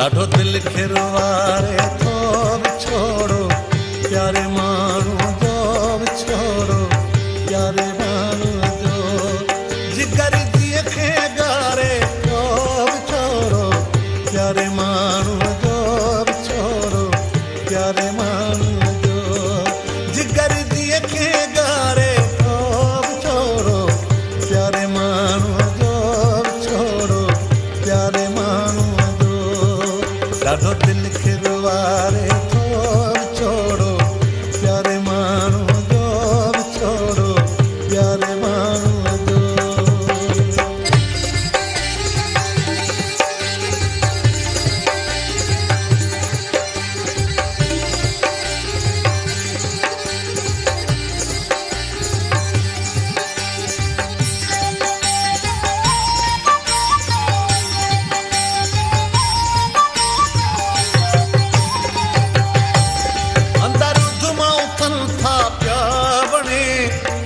ॾाढो दिल खे रुवारे थो विछोड़ो प्यारे माण्हू जो विछोड़ो प्यारे माण्हू जो जिगर जीअ खे ॻारे थो विछोड़ो प्यारे माण्हू जो विछोड़ो प्यारे माण्हू जो जिगर जीअ खे ॻारे थो विछोड़ो प्यारे माण्हू जो विछोड़ो प्यारे माण्हू ॾाढो दिल खे रुवारे थो विछोड़ो प्यारे माण्हू जो विछोड़ो प्यारे माण्हू जो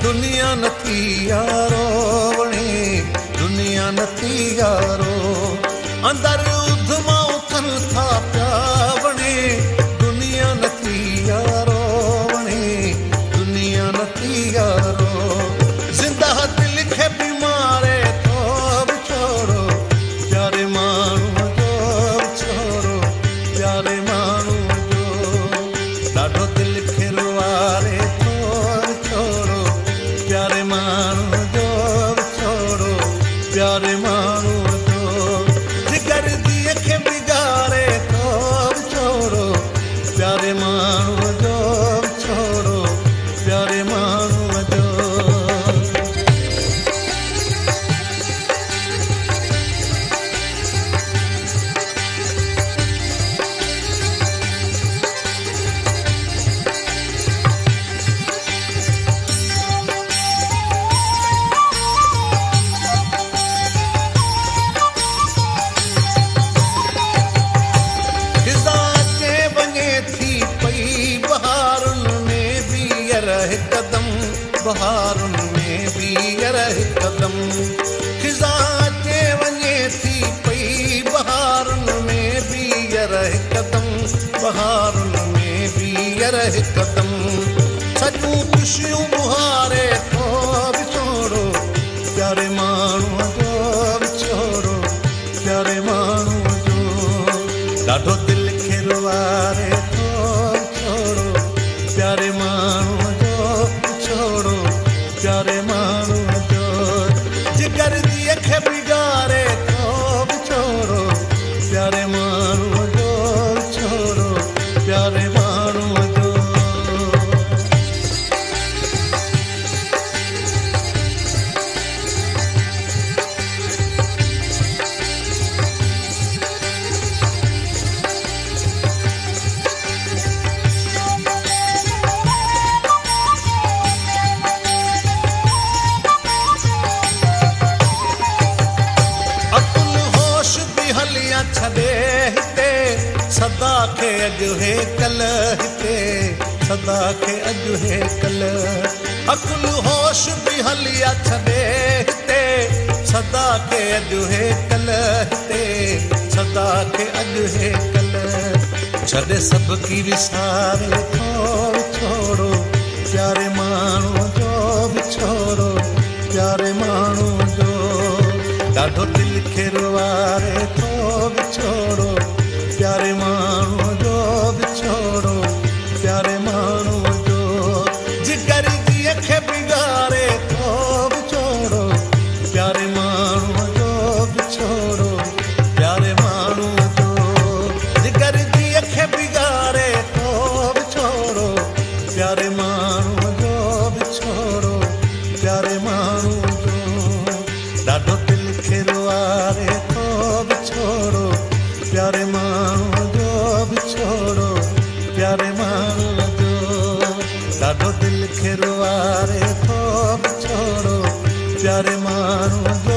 दुनिया नथी यारो वणे दुनिया नथी यारो अंदर उधमा उथन था पिया वणे दुनिया नथी यारो वणे दुनिया नथी यारो ज़िंदा दिल खे बीमारे थो विछोड़ो प्यारे माण्हू जो विछोड़ो प्यारे माण्हू जो ॾाढो दिल खे रुवारे थो विछोड़ो प्यारे माण्हू जो विछोड़ो प्यारे माण्हू जो जिगर जीअ खे बिगाड़े थो विछोड़ो प्यारे माण्हू जो विछोड़ो प्यारे माण्हू जो कदम बहारुनि में बीहर कदम खिज़ा अचे वञे थी पई बहारुनि में बीहर कदम बहारुनि में बीहर कदम सॼूं खुशियूं बुहारे थो विछोड़ो प्यारे माण्हू जो विछोड़ो प्यारे माण्हू जो ॾाढो दिल खे रुवारे थो विछोड़ो प्यारे माण्हू छोड़ो प्यारे माण्हू जो जिगर जीअ खे बिगाड़े थो विछोड़ो प्यारे माण्हू जो छोड़ो प्यारे माण्हू जो छॾे हिते सदा खे अॼु हे कल हिते सदा खे अॼु हे कल अकुल होश बि हलिया छॾे हिते सदा खे अॼु हे कल हिते सदा खे अॼु हे कल छॾे सभु की विसारे थो विछोड़ो प्यारे माण्हू जो विछोड़ो प्यारे माण्हू जो ॾाढो दिल खे रुवारे थो विछोड़ो प्यारे माण्हू जो विछोड़ो प्यारे माण्हू जो जिगर जीअ खे बिगाड़े थो विछोड़ो प्यारे माण्हू जो विछोड़ो प्यारे माण्हू जो जिगर जीअ खे बिगाड़े थो विछोड़ो प्यारे माण्हू जो विछोड़ो प्यारे माण्हू जो ॾाढो दिल खे रुवारे थो विछोड़ो प्यारे माण्हू जो विछोड़ो प्यारे माण्हू जो ॾाढो दिल खे रुवारे थो विछोड़ो प्यारे माण्हू